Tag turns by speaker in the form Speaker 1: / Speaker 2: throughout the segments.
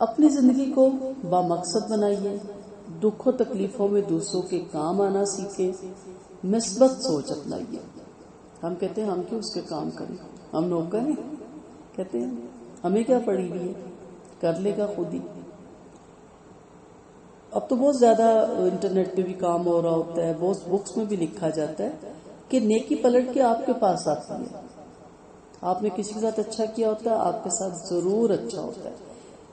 Speaker 1: اپنی زندگی کو بامقصد بنائیے، دکھ و تکلیفوں میں دوسروں کے کام آنا سیکھیں، مثبت سوچ اپنائیے۔ ہم کہتے ہیں ہم کیوں اس کے کام کریں، ہم نوکر ہیں، کہتے ہیں ہمیں کیا پڑی ہوئی ہے، کر لے گا خود ہی۔ اب تو بہت زیادہ انٹرنیٹ پہ بھی کام ہو رہا ہوتا ہے، بہت بکس میں بھی لکھا جاتا ہے کہ نیکی پلٹ کے آپ کے پاس آتی ہے۔ آپ نے کسی کے ساتھ اچھا کیا ہوتا ہے، آپ کے ساتھ ضرور اچھا ہوتا ہے۔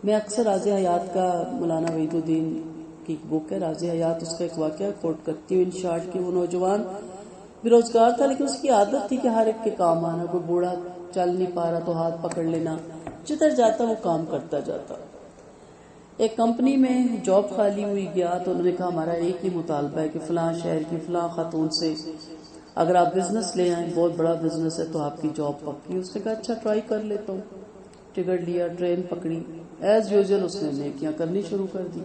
Speaker 1: میں اکثر راز حیات کا، مولانا وحید الدین کی ایک بک ہے راز حیات، اس کا ایک واقعہ کوٹ کرتی ہوں۔ ان شارٹ کہ وہ نوجوان بے روزگار تھا، لیکن اس کی عادت تھی کہ ہر ایک کے کام آنا۔ کوئی بوڑھا چل نہیں پا رہا تو ہاتھ پکڑ لینا، جدھر جاتا وہ کام کرتا جاتا۔ ایک کمپنی میں جاب خالی ہوئی گیا تو انہوں نے کہا ہمارا ایک ہی مطالبہ ہے کہ فلاں شہر کی فلاں خاتون سے اگر آپ بزنس لے آئیں، بہت بڑا بزنس ہے، تو آپ کی جاب پکی۔ اس نے کہا اچھا ٹرائی کر لیتا ہوں۔ ٹکٹ لیا، ٹرین پکڑی، ایز یوزل اس نے نیکیاں کرنی شروع کر دی۔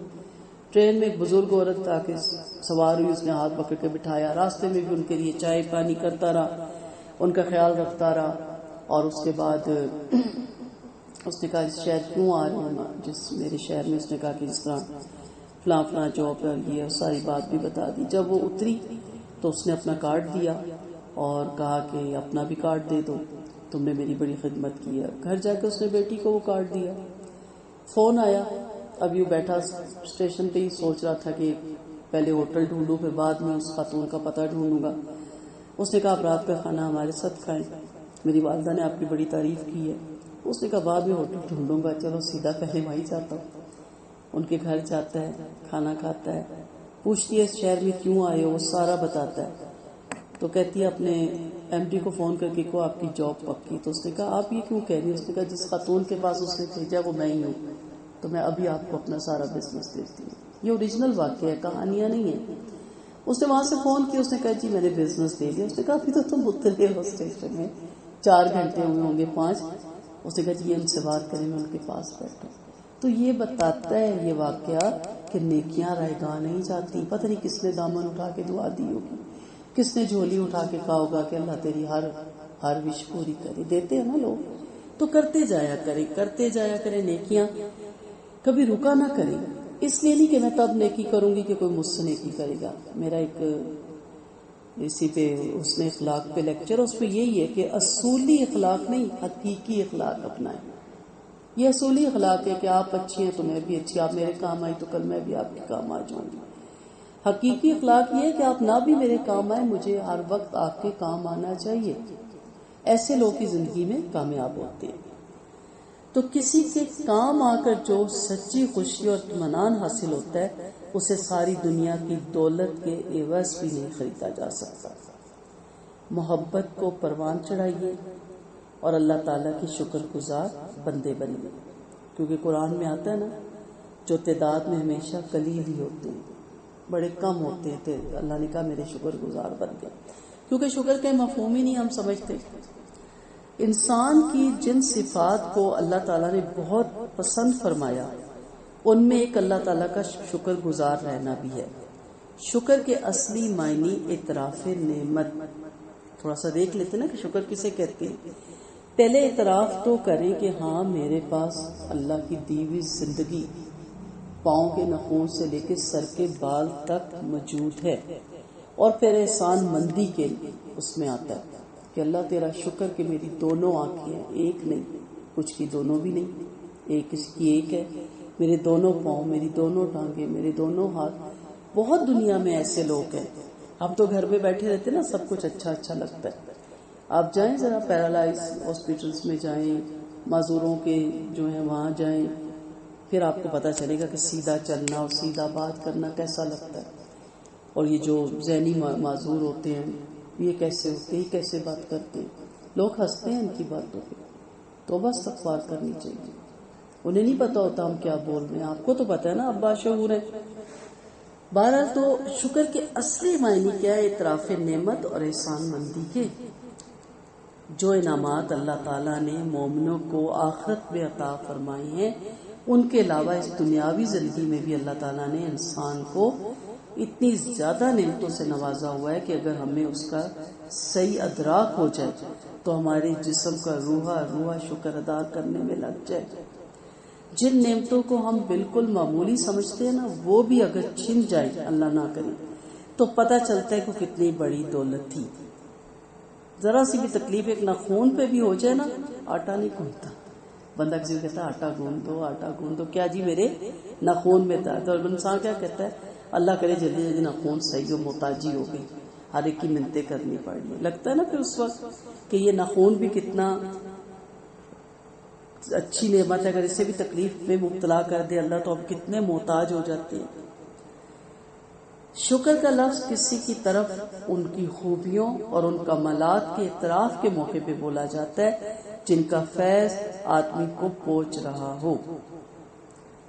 Speaker 1: ٹرین میں ایک بزرگ عورت آ کے سوار ہوئی، اس نے ہاتھ پکڑ کے بٹھایا، راستے میں بھی ان کے لیے چائے پانی کرتا رہا، ان کا خیال رکھتا رہا۔ اور اس کے بعد اس نے کہا اس شہر کیوں آ رہے ہیں، جس میرے شہر میں، اس نے کہا کہ جس طرح فلاں فلاں جاب ہے، یہ ساری بات بھی بتا دی۔ جب وہ اتری تو اس نے اپنا کارڈ دیا اور کہا کہ اپنا بھی کارڈ دے دو، تم نے میری بڑی خدمت کی ہے۔ گھر جا کے اس نے بیٹی کو وہ کارڈ دیا۔ فون آیا، اب یوں بیٹھا اسٹیشن پہ ہی سوچ رہا تھا کہ پہلے ہوٹل ڈھونڈوں، پھر بعد میں اس خاتون کا پتہ ڈھونڈوں گا۔ اس نے کہا آپ رات کا کھانا ہمارے ساتھ کھائیں، میری والدہ نے آپ کی بڑی تعریف کی ہے۔ اس نے کہا بعد میں ہوٹل ڈھونڈوں گا، چلو سیدھا پہلے وہیں جاتا ہوں۔ ان کے گھر جاتا ہے، کھانا کھاتا ہے، پوچھتی ہے اس شہر میں کیوں آئے ہو، وہ سارا بتاتا ہے۔ تو کہتی ہے اپنے ایم ڈی کو فون کر کے کو آپ کی جاب پکی۔ تو اس نے کہا آپ یہ کیوں کہہ رہی ہیں؟ اس نے کہا جس خاتون کے پاس اس نے بھیجا وہ میں ہی ہوں، تو میں ابھی آپ کو اپنا سارا بزنس دیتی ہوں۔ یہ اوریجنل واقعہ ہے، کہانیاں نہیں ہیں۔ اس نے وہاں سے فون کیا، اس نے کہا جی میں نے بزنس دے دیا۔ اس نے کہا ابھی تو تم اترے ہو اسٹیشن میں، 4 گھنٹے ہوئے ہوں گے، 5۔ اس نے کہا جی ان سے بات کریں، میں ان کے پاس بیٹھا۔ تو یہ بتاتا ہے یہ واقعہ کہ نیکیاں رائیگاں نہیں جاتی۔ پتہ نہیں کس نے دامن اٹھا کے دعا دی ہوگی، کس نے جھولی اٹھا کے کہا ہوگا کہ اللہ تیری ہر وش پوری کرے۔ دیتے ہیں نا لوگ، تو کرتے جایا کریں نیکیاں، کبھی رکا نہ کریں۔ اس لیے نہیں کہ میں تب نیکی کروں گی کہ کوئی مجھ سے نیکی کرے گا۔ میرا ایک اسی پہ اس نے اخلاق پہ لیکچر، اس پہ یہی ہے کہ اصولی اخلاق نہیں، حقیقی اخلاق اپنائیں۔ یہ اصولی اخلاق ہے کہ آپ اچھی ہیں تو میں بھی اچھی، آپ میرے کام آئی تو کل میں بھی آپ کے کام آ جاؤں گی۔ حقیقی اخلاق یہ ہے کہ آپ نہ بھی میرے کام آئے، مجھے ہر وقت آپ کے کام آنا چاہیے۔ ایسے لوگ کی زندگی میں کامیاب ہوتے ہیں۔ تو کسی کے کام آ کر جو سچی خوشی اور اطمینان حاصل ہوتا ہے، اسے ساری دنیا کی دولت کے عوض بھی نہیں خریدا جا سکتا۔ محبت کو پروان چڑھائیے اور اللہ تعالیٰ کی شکر گزار بندے بنیے، کیونکہ قرآن میں آتا ہے نا جو تعداد میں ہمیشہ قلیل ہی ہوتے ہیں، بڑے کم ہوتے تھے۔ اللہ نے کہا میرے شکر گزار بندے، کیونکہ شکر کا مفہوم ہی نہیں ہم سمجھتے۔ انسان کی جن صفات کو اللہ تعالیٰ نے بہت پسند فرمایا، ان میں ایک اللہ تعالیٰ کا شکر گزار رہنا بھی ہے۔ شکر کے اصلی معنی اعتراف نعمت۔ تھوڑا سا دیکھ لیتے نا کہ شکر کسے کہتے ہیں۔ پہلے اعتراف تو کریں کہ ہاں میرے پاس اللہ کی دی ہوئی زندگی پاؤں کے نخون سے لے کے سر کے بال تک موجود ہے، اور پھر احسان مندی کے اس میں آتا ہے کہ اللہ تیرا شکر کہ میری دونوں آنکھیں ہیں، ایک نہیں، کچھ کی دونوں بھی نہیں، ایک اس کی ایک ہے، میرے دونوں پاؤں، میری دونوں ٹانگیں، میرے دونوں ہاتھ۔ بہت دنیا میں ایسے لوگ ہیں، ہم تو گھر پہ بیٹھے رہتے نا، سب کچھ اچھا لگتا ہے۔ آپ جائیں ذرا پیرالائز ہاسپٹلس میں جائیں، معذوروں کے جو ہیں وہاں جائیں، پھر آپ کو پتہ چلے گا کہ سیدھا چلنا اور سیدھا بات کرنا کیسا لگتا ہے۔ اور یہ جو ذہنی معذور ہوتے ہیں یہ کیسے ہوتے ہیں، کیسے بات کرتے ہیں، لوگ ہنستے ہیں ان کی باتوں پہ۔ توبہ استغفار کرنی چاہیے، انہیں نہیں پتا ہوتا ہم کیا بول رہے ہیں، آپ کو تو پتا ہے نا، اب باشعور ہے۔ بہرحال تو شکر کے اصلی معنی کیا ہے؟ اعتراف نعمت اور احسان مندی کے۔ جو انعامات اللہ تعالیٰ نے مومنوں کو آخرت میں عطا فرمائے ہیں، ان کے علاوہ اس دنیاوی زندگی میں بھی اللہ تعالیٰ نے انسان کو اتنی زیادہ نعمتوں سے نوازا ہوا ہے کہ اگر ہمیں اس کا صحیح ادراک ہو جائے تو ہمارے جسم کا روحا شکر ادا کرنے میں لگ جائے۔ جن نعمتوں کو ہم بالکل معمولی سمجھتے ہیں نا، وہ بھی اگر چھن جائے اللہ نہ کرے تو پتہ چلتا ہے کہ کتنی بڑی دولت تھی. ذرا سی بھی تکلیف ایک ناخون پہ بھی ہو جائے نا، آٹا نہیں گوندتا. بندہ کسی کو کہتا ہے آٹا گوند دو، آٹا گوند دو، کیا جی میرے ناخون میں درد. اور انسان کیا کہتا ہے، اللہ کرے جلدی جلدی ناخون صحیح ہو، محتاجی ہو گئی، ہر ایک کی منتیں کرنی پڑ گئی. لگتا ہے نا پھر اس وقت کہ یہ ناخون بھی کتنا اچھی نعمت ہے، اگر اسے بھی تکلیف میں مبتلا کر دے اللہ تو اب کتنے محتاج ہو جاتے ہیں. شکر کا لفظ کسی کی طرف ان کی خوبیوں اور ان کمالات کے اعتراف کے موقع پہ بولا جاتا ہے جن کا فیض آدمی کو پہنچ رہا ہو.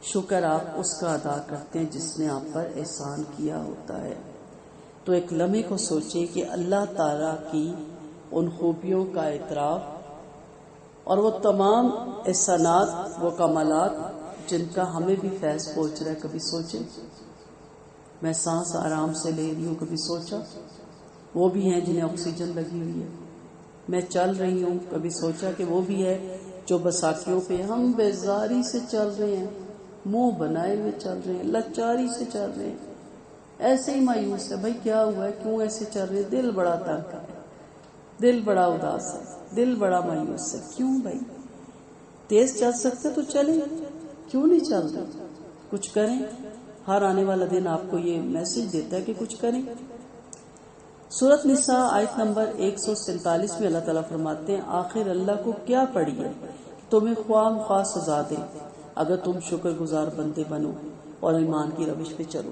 Speaker 1: شکر آپ اس کا ادا کرتے ہیں جس نے آپ پر احسان کیا ہوتا ہے. تو ایک لمحے کو سوچیں کہ اللہ تعالیٰ کی ان خوبیوں کا اعتراف اور وہ تمام احسانات، وہ کمالات جن کا ہمیں بھی فیض پہنچ رہا ہے. کبھی سوچیں، میں سانس آرام سے لے رہی ہوں، کبھی سوچا وہ بھی ہیں جنہیں آکسیجن لگی ہوئی ہے. میں چل رہی ہوں، کبھی سوچا کہ وہ بھی ہے جو بساکیوں پہ ہم بیزاری سے چل رہے ہیں، منہ بنائے ہوئے چل رہے ہیں، لاچاری سے چل رہے ہیں، ایسے ہی مایوس ہے. بھائی کیا ہوا ہے، کیوں ایسے چل رہے ہیں؟ دل بڑا تنگ ہے، دل بڑا اداس ہے، دل بڑا مایوس ہے. کیوں بھائی؟ تیز چل سکتے تو چلیں، کیوں نہیں چل رہے؟ کچھ کریں. ہر آنے والا دن آپ کو یہ میسج دیتا ہے کہ کچھ کریں. سورۃ نساء آیت نمبر 147 میں اللہ تعالیٰ فرماتے ہیں، آخر اللہ کو کیا پڑی ہے تمہیں خواہ مخواہ سزا دے اگر تم شکر گزار بندے بنو اور ایمان کی روش پہ چلو.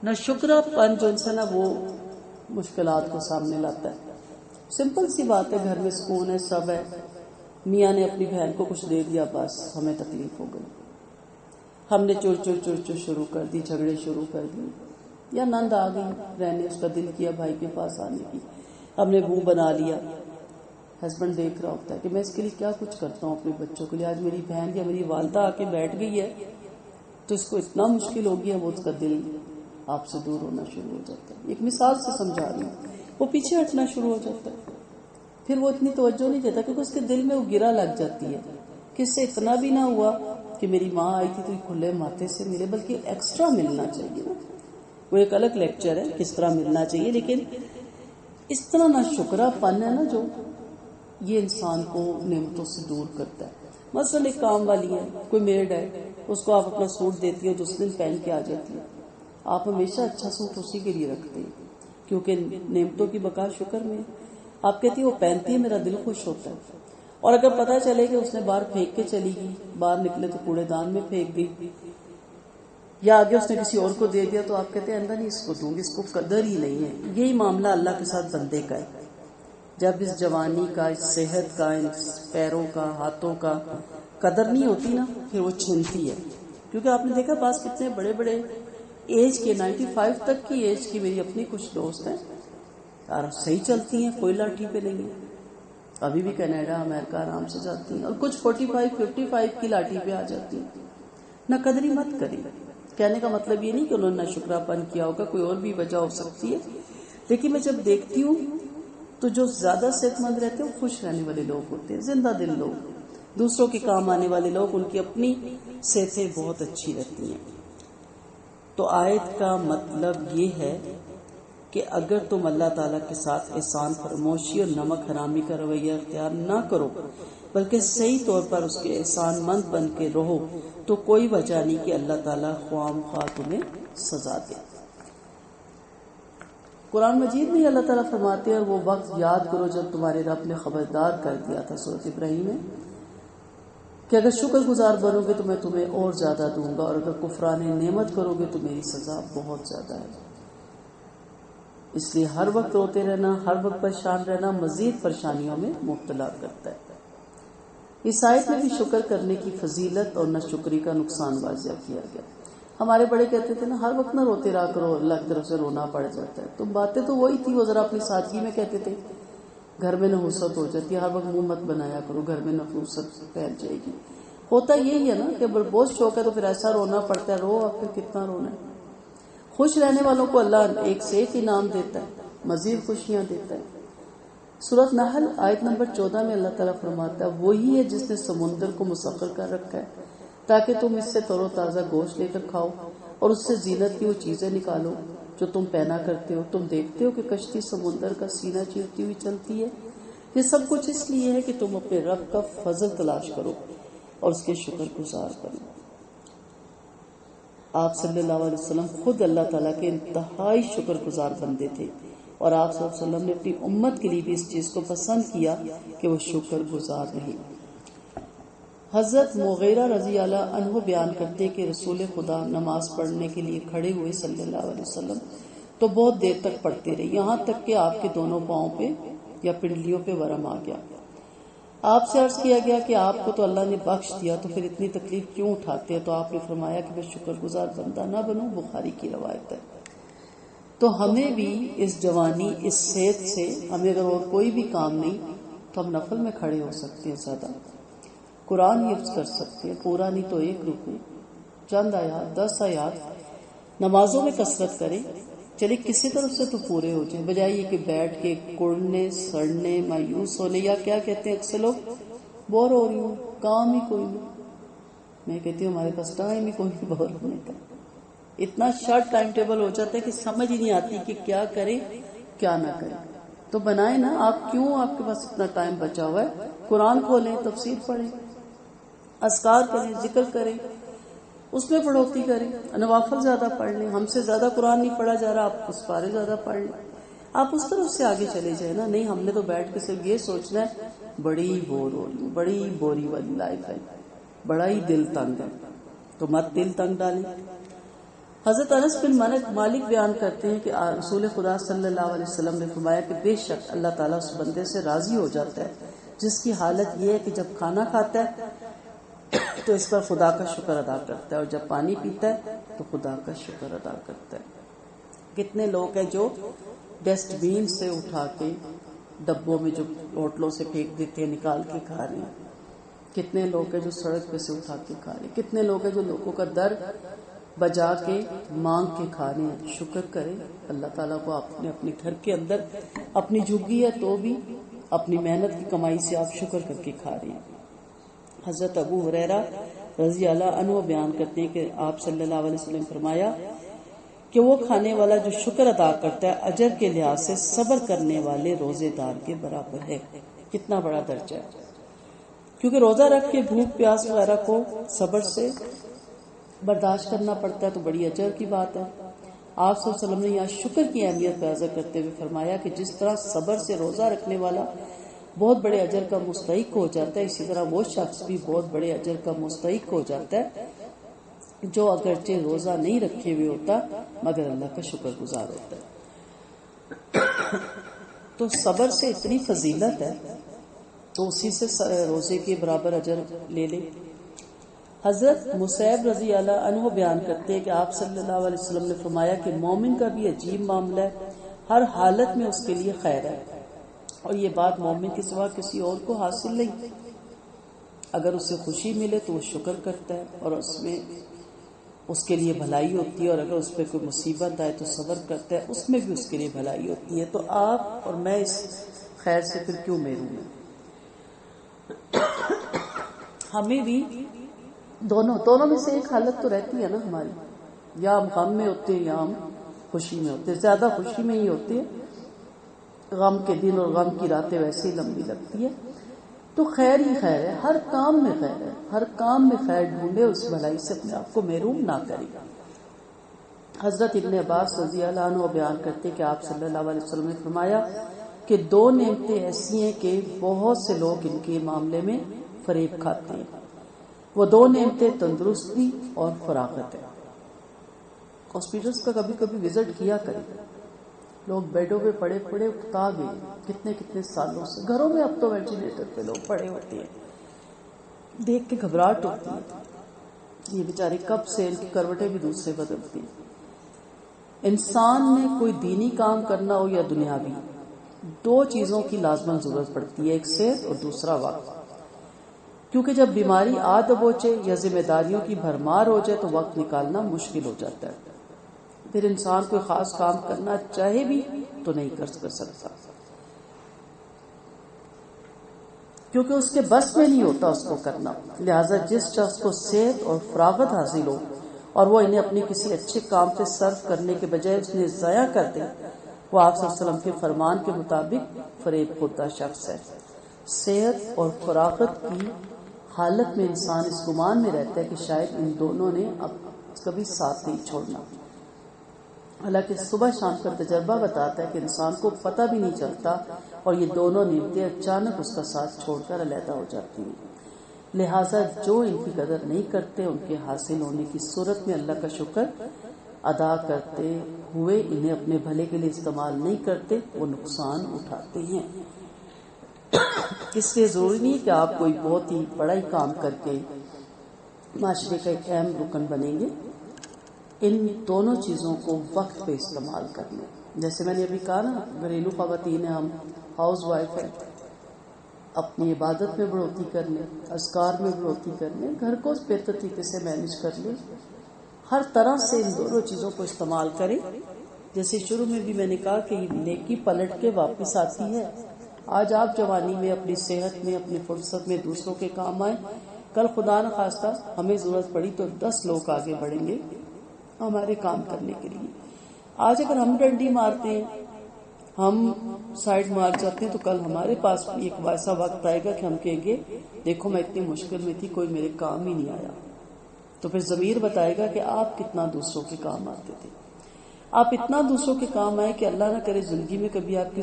Speaker 1: نہ شکرہ پن جو انسان ہے وہ مشکلات کو سامنے لاتا ہے. سمپل سی بات ہے، گھر میں سکون ہے، سب ہے، میاں نے اپنی بہن کو کچھ دے دیا، بس ہمیں تکلیف ہو گئی، ہم نے چور چور چور چور شروع کر دی، جھگڑے شروع کر دی، یا نند آ گئی رہنے، اس کا دل کیا بھائی کے پاس آنے کی، ہم نے منہ بنا لیا. ہسبینڈ دیکھ رہا ہوتا ہے کہ میں اس کے لیے کیا کچھ کرتا ہوں اپنے بچوں کے لیے. آج میری بہن یا میری والدہ آ کے بیٹھ گئی ہے تو اس کو اتنا مشکل ہو گیا، وہ اس کا دل آپ سے دور ہونا شروع ہو جاتا ہے. ایک مثال سے سمجھا رہی ہوں، وہ پیچھے ہٹنا شروع ہو جاتا ہے. پھر وہ اتنی توجہ نہیں دیتا کیونکہ اس کے دل میں وہ گرا لگ جاتی ہے کہ اس سے اتنا بھی نہ ہوا کہ میری ماں آئی تھی تو کھلے ماتھے سے ملے، بلکہ ایکسٹرا ملنا چاہیے نا. وہ ایک الگ لیکچر ہے کس طرح ملنا چاہیے، لیکن اس طرح نہ شکرہ پن ہے نا جو یہ انسان کو نعمتوں سے دور کرتا ہے. مثلا ایک کام والی ہے، کوئی میڈ ہے، اس کو آپ اپنا سوٹ دیتی ہو تو اس دن پہن کے آ جاتی ہے. آپ ہمیشہ اچھا سوٹ اسی کے لیے رکھتے ہیں کیونکہ نعمتوں کی بقا شکر میں. آپ کہتی ہے وہ پہنتی ہے، میرا دل خوش ہوتا ہے. اور اگر پتہ چلے کہ اس نے باہر پھینک کے چلی گئی، باہر نکلے تو کوڑے دان میں پھینک گئی، یا آگے اس نے کسی اور کو دے دیا، تو آپ کہتے ہیں اندر نہیں اس کو دوں گی، اس کو قدر ہی نہیں ہے. یہی معاملہ اللہ کے ساتھ بندے کا ہے. جب اس جوانی کا، اس صحت کا، اس پیروں کا، ہاتھوں کا قدر نہیں ہوتی نا، پھر وہ چھنتی ہے. کیونکہ آپ نے دیکھا بعض کتنے بڑے بڑے ایج کے، 95 تک کی ایج کی میری اپنی کچھ دوست ہیں یار، صحیح چلتی ہیں، کوئی لاٹھی پہ نہیں ہے، ابھی بھی کینیڈا امریکہ آرام سے جاتی ہیں، اور کچھ 45 55 کی لاٹھی پہ آ جاتی ہیں. نہ قدری مت کریں. کہنے کا مطلب یہ نہیں کہ انہوں نے نہ شکرہ پن کیا ہوگا، کوئی اور بھی وجہ ہو سکتی ہے. لیکن میں جب دیکھتی ہوں تو جو زیادہ صحت مند رہتے ہیں وہ خوش رہنے والے لوگ ہوتے ہیں، زندہ دل لوگ، دوسروں کے کام آنے والے لوگ، ان کی اپنی صحتیں بہت اچھی رہتی ہیں. تو آیت کا مطلب یہ ہے کہ اگر تم اللہ تعالیٰ کے ساتھ احسان فرموشی اور نمک حرامی کا رویہ اختیار نہ کرو بلکہ صحیح طور پر اس کے احسان مند بن کے رہو تو کوئی وجہ نہیں کہ اللہ تعالیٰ خواہ مخواہ تمہیں سزا دے. قرآن مجید میں اللہ تعالیٰ فرماتے ہیں، وہ وقت یاد کرو جب تمہارے رب نے خبردار کر دیا تھا سورۃ ابراہیم میں کہ اگر شکر گزار بنو گے تو میں تمہیں اور زیادہ دوں گا، اور اگر کفران نعمت کرو گے تو میری سزا بہت زیادہ ہے. اس لیے ہر وقت روتے رہنا، ہر وقت پریشان رہنا مزید پریشانیوں میں مبتلا کرتا ہے. اس آیت میں بھی شکر کرنے کی فضیلت اور ناشکری کا نقصان واضح کیا گیا. ہمارے بڑے کہتے تھے نا، ہر وقت نہ روتے رہا کرو، اللہ کی طرف سے رونا پڑ جاتا ہے. تو باتیں تو وہی تھی، وہ ذرا اپنی سادگی میں کہتے تھے. گھر میں نحوست ہو جاتی ہے، ہر وقت منہ مت بنایا کرو، گھر میں نحوست پھیل جائے گی. ہوتا یہی ہے نا کہ بہت شوق ہے تو پھر ایسا رونا پڑتا ہے، رو اب پھر کتنا رونا ہے. خوش رہنے والوں کو اللہ ایک سے ایک انعام دیتا ہے، مزید خوشیاں دیتا ہے. سورۃ نحل آیت نمبر 14 میں اللہ تعالیٰ فرماتا ہے، وہی ہے جس نے سمندر کو مسخر کر رکھا ہے تاکہ تم اس سے تر و تازہ گوشت لے کر کھاؤ اور اس سے زینت کی وہ چیزیں نکالو جو تم پہنا کرتے ہو. تم دیکھتے ہو کہ کشتی سمندر کا سینہ چیرتی ہوئی چلتی ہے. یہ سب کچھ اس لیے ہے کہ تم اپنے رب کا فضل تلاش کرو اور اس کے شکر گزار کرو. آپ صلی اللہ علیہ وسلم خود اللہ تعالیٰ کے انتہائی شکر گزار بندے تھے اور آپ صلی اللہ علیہ وسلم نے اپنی امت کے لیے بھی اس چیز کو پسند کیا کہ وہ شکر گزار رہے. حضرت مغیرہ رضی اللہ عنہ بیان کرتے کہ رسول خدا نماز پڑھنے کے لیے کھڑے ہوئے صلی اللہ علیہ وسلم تو بہت دیر تک پڑھتے رہے، یہاں تک کہ آپ کے دونوں پاؤں پہ یا پنڈلیوں پہ ورم آ گیا. آپ سے عرض کیا گیا کہ آپ کو تو اللہ نے بخش دیا تو پھر اتنی تکلیف کیوں اٹھاتے ہیں؟ تو آپ نے فرمایا کہ میں شکر گزار بندہ نہ بنوں. بخاری کی روایت ہے. تو ہمیں بھی اس جوانی، اس صحت سے ہمیں اگر اور کوئی بھی کام نہیں تو ہم نفل میں کھڑے ہو سکتے ہیں، زیادہ قرآن حفظ کر سکتے ہیں، پورا نہیں تو ایک رکوع، چند آیات، 10 آیات نمازوں میں کثرت کریں. چلے کسی طرف سے تو پورے ہو جائیں، بجائے یہ کہ بیٹھ کے کڑنے، سڑنے، مایوس ہونے، یا کیا کہتے ہیں اکثر لوگ، بور ہو رہی ہوں، کام ہی کوئی نہیں. میں کہتی ہوں ہمارے پاس ٹائم ہی کوئی نہیں بور ہونے کا. اتنا شارٹ ٹائم ٹیبل ہو جاتا ہے کہ سمجھ ہی نہیں آتی کہ کیا کریں کیا نہ کریں. تو بنائیں نا. آپ کیوں، آپ کے پاس اتنا ٹائم بچا ہوا ہے، قرآن کھولیں، تفسیر پڑھیں، اذکار کریں، ذکر کریں، اس میں بڑھوتی کریں، نوافل زیادہ پڑھ لیں. ہم سے زیادہ قرآن نہیں پڑھا جا رہا، آپ اس پارے زیادہ پڑھ لیں. آپ اس طرف سے آگے چلے جائیں نا. نہیں، ہم نے تو بیٹھ کے صرف یہ سوچنا ہے بڑی بور ہو رہی ہوں، بڑی بوری والی لائف ہے، بڑا ہی دل تنگ ہے. تو مت دل تنگ ڈالیں. حضرت انس بن مالک بیان کرتے ہیں کہ رسول خدا صلی اللہ علیہ وسلم نے فرمایا کہ بے شک اللہ تعالیٰ اس بندے سے راضی ہو جاتا ہے جس کی حالت یہ ہے کہ جب کھانا کھاتا ہے تو اس پر خدا کا شکر ادا کرتا ہے اور جب پانی پیتا ہے تو خدا کا شکر ادا کرتا ہے. کتنے لوگ ہیں جو ڈسٹ بین سے اٹھا کے ڈبوں میں جو ہوٹلوں سے پھینک دیتے ہیں نکال کے کھا رہے ہیں. کتنے لوگ ہیں جو سڑک پہ سے اٹھا کے کھا رہے ہیں. کتنے لوگ ہیں جو لوگوں کا درد بجا کے مانگ کے کھا رہے ہیں. شکر کریں اللہ تعالیٰ کو. آپ نے اپنے گھر کے اندر اپنی جھگی ہے تو بھی اپنی محنت کی کمائی سے آپ شکر کر کے کھا رہے ہیں. حضرت ابو ہریرہ رضی اللہ عنہ بیان کرتے ہیں کہ آپ صلی اللہ علیہ وسلم فرمایا کہ وہ کھانے والا جو شکر ادا کرتا ہے اجر کے لحاظ سے صبر کرنے والے روزے دار کے برابر ہے. کتنا بڑا درجہ ہے، کیونکہ روزہ رکھ کے بھوک پیاس وغیرہ کو صبر سے برداشت کرنا پڑتا ہے تو بڑی اجر کی بات ہے. آپ صلی اللہ علیہ وسلم نے یہاں شکر کی اہمیت واضح کرتے ہوئے فرمایا کہ جس طرح صبر سے روزہ رکھنے والا بہت بڑے اجر کا مستحق ہو جاتا ہے، اسی طرح وہ شخص بھی بہت بڑے اجر کا مستحق ہو جاتا ہے جو اگرچہ روزہ نہیں رکھے ہوئے ہوتا مگر اللہ کا شکر گزار ہوتا ہے. تو صبر سے اتنی فضیلت ہے تو اسی سے روزے کے برابر اجر لے لیں. حضرت مصعب رضی اللہ عنہ بیان کرتے ہیں کہ آپ صلی اللہ علیہ وسلم نے فرمایا کہ مومن کا بھی عجیب معاملہ ہے، ہر حالت میں اس کے لیے خیر ہے اور یہ بات مومن کے سوا کسی اور کو حاصل نہیں. اگر اسے خوشی ملے تو وہ شکر کرتا ہے اور اس میں اس کے لیے بھلائی ہوتی ہے، اور اگر اس پہ کوئی مصیبت آئے تو صبر کرتا ہے، اس میں بھی اس کے لیے بھلائی ہوتی ہے. تو آپ اور میں اس خیر سے پھر کیوں محروم ہیں؟ ہمیں بھی دونوں میں سے ایک حالت تو رہتی ہے نا ہماری، یا ہم غم میں ہوتے ہیں یا ہم خوشی میں ہوتے ہیں. زیادہ خوشی میں ہی ہوتے ہیں، غم کے دن اور غم کی راتیں ویسے ہی لمبی لگتی ہے. تو خیر ہی خیر ہے، ہر کام میں خیر ہے، ہر کام میں خیر ڈھونڈے، اس بھلائی سے اپنے آپ کو محروم نہ کرے. حضرت ابن عباس رضی اللہ عنہ بیان کرتے کہ آپ صلی اللہ علیہ وسلم نے فرمایا کہ 2 نعمتیں ایسی ہیں کہ بہت سے لوگ ان کے معاملے میں فریب کھاتے ہیں. وہ 2 نعمتیں تندرستی اور فراغت ہے. ہاسپٹلس کا کبھی کبھی وزٹ کیا کریں. لوگ بیڈوں پہ پڑے پڑے اکتا گئے کتنے سالوں سے. گھروں میں اب تو وینٹیلیٹر پہ لوگ پڑے ہوتے ہیں، دیکھ کے گھبراہٹ ہوتی ہے. یہ بیچارے کب سے ان کی کروٹیں بھی دوسرے بدلتی ہیں. انسان نے کوئی دینی کام کرنا ہو یا دنیاوی، 2 چیزوں کی لازماً ضرورت پڑتی ہے، ایک صحت اور دوسرا وقت. کیونکہ جب بیماری آ دبوچے یا ذمہ داریوں کی بھرمار ہو جائے تو وقت نکالنا مشکل ہو جاتا ہے. پھر انسان کوئی خاص کام کرنا چاہے بھی تو نہیں کر سکتا. کیونکہ اس کے بس میں نہیں ہوتا اس کو کرنا. لہٰذا جس شخص کو صحت اور فراغت حاصل ہو اور وہ انہیں اپنی کسی اچھے کام پہ صرف کرنے کے بجائے اس نے ضائع کر دے، وہ آپ صلی اللہ علیہ وسلم کے فرمان کے مطابق فریب خوردہ شخص ہے. صحت اور فراغت کی حالت میں انسان اس گمان میں رہتا ہے کہ شاید ان دونوں نے اب کبھی ساتھ نہیں چھوڑنا. حالانکہ صبح شام کا تجربہ بتاتا ہے کہ انسان کو پتہ بھی نہیں چلتا اور یہ دونوں نعمتیں اچانک اس کا ساتھ چھوڑ کر علیحدہ ہو جاتی ہیں. لہٰذا جو ان کی قدر نہیں کرتے ان کے حاصل ہونے کی صورت میں اللہ کا شکر ادا کرتے ہوئے انہیں اپنے بھلے کے لیے استعمال نہیں کرتے، وہ نقصان اٹھاتے ہیں. اس لیے ضروری نہیں کہ آپ کوئی بہت ہی بڑا ہی کام کر کے معاشرے کا ایک اہم رکن بنیں گے. ان دونوں چیزوں کو وقت پہ استعمال کرنا. جیسے میں نے ابھی کہا نا، گھریلو خواتین ہیں، ہم ہاؤس وائف ہیں، اپنی عبادت میں بڑھوتری کر لیں، اذکار میں بڑھوتری کر لیں، گھر کو بہتر طریقے سے مینج کر لیں، ہر طرح سے ان دونوں چیزوں کو استعمال کریں. جیسے شروع میں بھی میں نے کہا کہ نیکی پلٹ کے واپس آتی ہے. آج آپ جوانی میں اپنی صحت میں اپنی فرصت میں دوسروں کے کام آئیں، کل خدا نہ خواستہ ہمیں ضرورت پڑی تو 10 لوگ آگے بڑھیں گے ہمارے کام کرنے کے لیے. آج اگر ہم ڈنڈی مارتے ہیں، ہم سائڈ مار جاتے ہیں، تو کل ہمارے پاس بھی ایک ویسا وقت آئے گا کہ ہم کہیں گے دیکھو میں اتنی مشکل میں تھی، کوئی میرے کام ہی نہیں آیا. تو پھر ضمیر بتائے گا کہ آپ کتنا دوسروں کے کام آتے تھے. آپ اتنا دوسروں کے کام آئے کہ اللہ نہ کرے زندگی میں کبھی آپ کو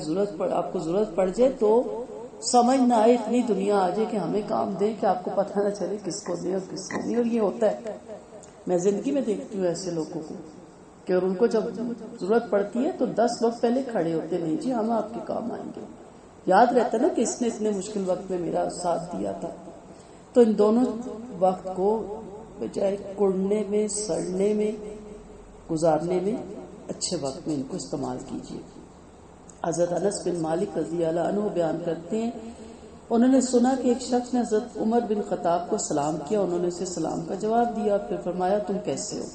Speaker 1: ضرورت پڑ جائے تو سمجھ نہ آئے، اتنی دنیا آ جائے کہ ہمیں کام دیں کہ آپ کو پتہ نہ چلے کس کو دیں اور کس کو نہیں. اور یہ ہوتا ہے، میں زندگی میں دیکھتی ہوں ایسے لوگوں کو کہ اور ان کو جب ضرورت پڑتی ہے تو 10 لوگ پہلے کھڑے ہوتے، نہیں جی ہم آپ کے کام آئیں گے. یاد رہتا نا کہ اس نے اتنے مشکل وقت میں میرا ساتھ دیا تھا. تو ان دونوں وقت کو بجائے کڑنے میں، سڑنے میں گزارنے میں، اچھے وقت میں ان کو استعمال کیجیے. حضرت انس بن مالک رضی اللہ عنہ بیان کرتے ہیں، انہوں نے سنا کہ ایک شخص نے حضرت عمر بن خطاب کو سلام کیا. انہوں نے اسے سلام کا جواب دیا، پھر فرمایا تم کیسے ہو؟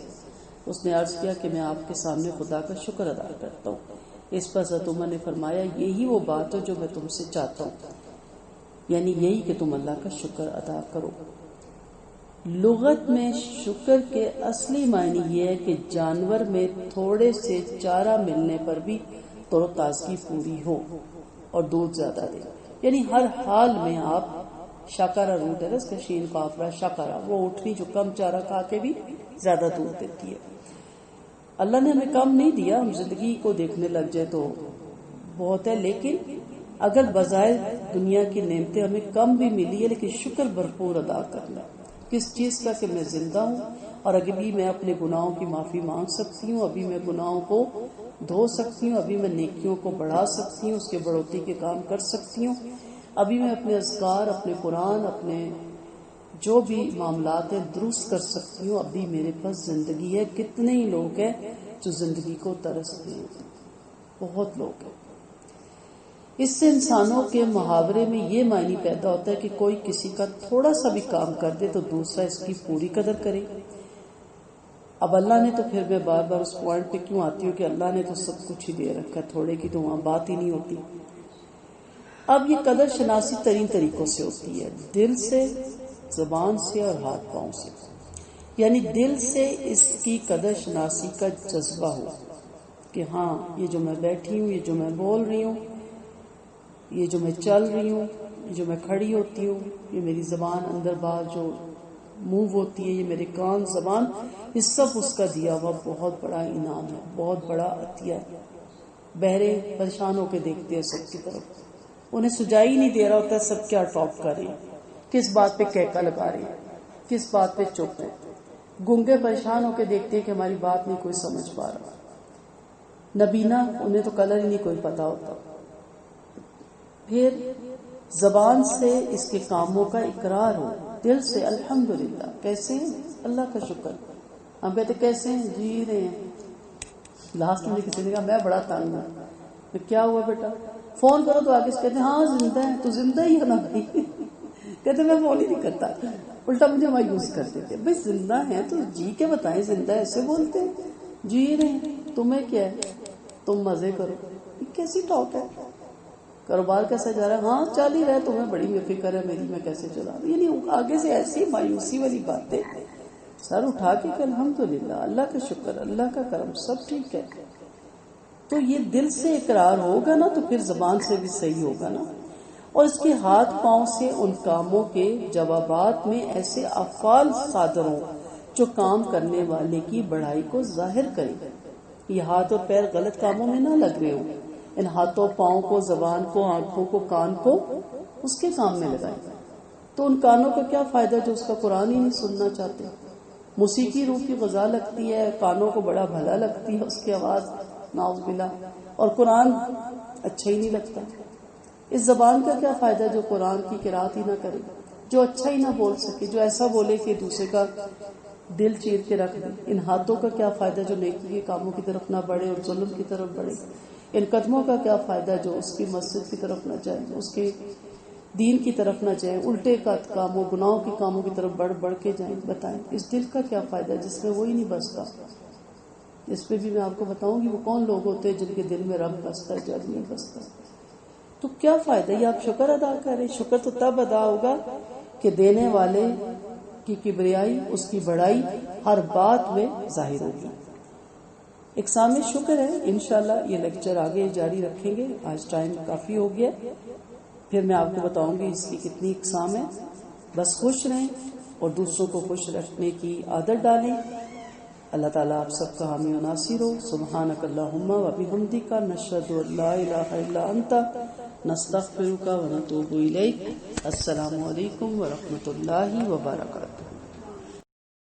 Speaker 1: اس نے عرض کیا کہ میں آپ کے سامنے خدا کا شکر ادا کرتا ہوں. اس پر حضرت عمر نے فرمایا یہی وہ بات ہے جو میں تم سے چاہتا ہوں، یعنی یہی کہ تم اللہ کا شکر ادا کرو. لغت میں شکر کے اصلی معنی یہ ہے کہ جانور میں تھوڑے سے چارہ ملنے پر بھی تر و تازگی پوری ہو اور دودھ زیادہ دے. یعنی ہر حال میں آپ شاکارا روٹ ہے نا، اس کا شین قافرہ شاکارا، وہ اٹھنی جو کم چارہ کھا کے بھی زیادہ دودھ دیتی ہے. اللہ نے ہمیں کم نہیں دیا، ہم زندگی کو دیکھنے لگ جائے تو بہت ہے، لیکن اگر بظاہر دنیا کی نعمتیں ہمیں کم بھی ملی ہے لیکن شکر بھرپور ادا کرنا. کس چیز کا؟ کہ میں زندہ ہوں اور ابھی میں اپنے گناہوں کی معافی مانگ سکتی ہوں، ابھی میں گناہوں کو دھو سکتی ہوں، ابھی میں نیکیوں کو بڑھا سکتی ہوں، اس کے بڑھوتری کے کام کر سکتی ہوں، ابھی میں اپنے اذکار، اپنے قرآن، اپنے جو بھی معاملات ہیں درست کر سکتی ہوں، ابھی میرے پاس زندگی ہے. کتنے ہی لوگ ہیں جو زندگی کو ترستے ہیں، بہت لوگ ہیں. اس سے انسانوں کے محاورے میں یہ معنی پیدا ہوتا ہے کہ کوئی کسی کا تھوڑا سا بھی کام کر دے تو دوسرا اس کی پوری قدر کرے. اب اللہ نے تو، پھر میں بار بار اس پوائنٹ پہ کیوں آتی ہوں کہ اللہ نے تو سب کچھ ہی دے رکھا ہے، تھوڑے کی تو وہاں بات ہی نہیں ہوتی. اب یہ قدر شناسی ترین طریقوں سے ہوتی ہے، دل سے، زبان سے اور ہاتھ پاؤں سے. یعنی دل سے اس کی قدر شناسی کا جذبہ ہو کہ ہاں یہ جو میں بیٹھی ہوں، یہ جو میں بول رہی ہوں، یہ جو میں چل رہی ہوں، یہ جو میں کھڑی ہوتی ہوں، یہ میری زبان اندر باہر جو موو ہوتی ہے، یہ میرے کان، زبان، یہ سب اس کا دیا ہوا بہت بڑا انعام ہے، بہت بڑا عطیہ ہے. بہرے پریشان ہو کے دیکھتے ہیں سب کی طرف، انہیں سجائی نہیں دے رہا ہوتا ہے سب کیا ٹاپ کر رہے ہیں، کس بات پہ کہکا لگا رہے ہیں، کس بات پہ چپ ہے. گنگے پریشان ہو کے دیکھتے ہیں کہ ہماری بات نہیں کوئی سمجھ پا رہا. نبینا، انہیں تو کلر ہی نہیں کوئی پتا ہوتا. پھر زبان سے اس کے کاموں کا اقرار ہو، دل سے الحمدللہ. کیسے ہیں؟ اللہ کا شکر. ہم کہتے کیسے ہیں؟ جی رہے ہیں. لاسٹ میں کسی نے کہا میں بڑا تنگ ہوں. کیا ہوا بیٹا؟ فون کرو تو آگے سے کہتے ہیں ہاں زندہ ہے. تو زندہ ہی ہونا بھائی. کہتے میں فون ہی نہیں کرتا، الٹا مجھے مایوس کر دیتے. بھائی زندہ ہیں تو جی کے بتائیں، زندہ ایسے بولتے ہیں. جی رہے ہیں، تمہیں کیا ہے، تم مزے کرو. یہ کیسی ٹاک ہے؟ کاروبار کیسا جا رہا ہے؟ ہاں چل ہی رہا ہے، تمہیں بڑی فکر ہے میری، میں کیسے چلا رہی، یعنی آگے سے ایسی مایوسی والی باتیں، سر اٹھا کے کہ الحمدللہ، اللہ کا شکر، اللہ کا کرم، سب ٹھیک ہے. تو یہ دل سے اقرار ہوگا نا تو پھر زبان سے بھی صحیح ہوگا نا. اور اس کے ہاتھ پاؤں سے ان کاموں کے جوابات میں ایسے افعال صادر ہوں جو کام کرنے والے کی بڑائی کو ظاہر کرے. یہ ہاتھ اور پیر غلط کاموں میں نہ لگ رہے ہو، ان ہاتھوں پاؤں کو، زبان کو، آنکھوں کو، کان کو اس کے کام میں لگائیں. تو ان کانوں کا کیا فائدہ جو اس کا قرآن ہی نہیں سننا چاہتے. موسیقی روح کی غذا لگتی ہے، کانوں کو بڑا بھلا لگتی ہے اس کی آواز، نعوذ باللہ، اور قرآن اچھا ہی نہیں لگتا. اس زبان کا کیا فائدہ جو قرآن کی قرات ہی نہ کرے، جو اچھا ہی نہ بول سکے، جو ایسا بولے کہ دوسرے کا دل چیر کے رکھ دے. ان ہاتھوں کا کیا فائدہ جو نیکی کے کاموں کی طرف نہ بڑھے اور ظلم کی طرف بڑھے. ان قدموں کا کیا فائدہ جو اس کی مسجد کی طرف نہ جائیں، اس کے دین کی طرف نہ جائیں، الٹے کاموں، گناہوں کے کاموں کی طرف بڑھ کے جائیں. بتائیں اس دل کا کیا فائدہ جس میں وہی نہیں بستا. اس پہ بھی میں آپ کو بتاؤں گی وہ کون لوگ ہوتے ہیں جن کے دل میں رب بستا ہے، جب نہیں بستا. تو کیا فائدہ، یہ آپ شکر ادا کریں. شکر تو تب ادا ہوگا کہ دینے والے کی کبریائی، اس کی بڑائی ہر بات میں ظاہر ہوگی. اقسام شکر ہے، انشاءاللہ یہ لیکچر آگے جاری رکھیں گے. آج ٹائم کافی ہو گیا، پھر میں آپ کو بتاؤں گی اس کی کتنی اقسام ہیں. بس خوش رہیں اور دوسروں کو خوش رکھنے کی عادت ڈالیں. اللہ تعالیٰ آپ سب کا حامی و ناصر ہو. سبحانک اللہم و بحمدک، نشہد ان لا الہ الا انت، نستغفرک و نتوب الیک. السلام علیکم ورحمۃ اللہ وبرکاتہ.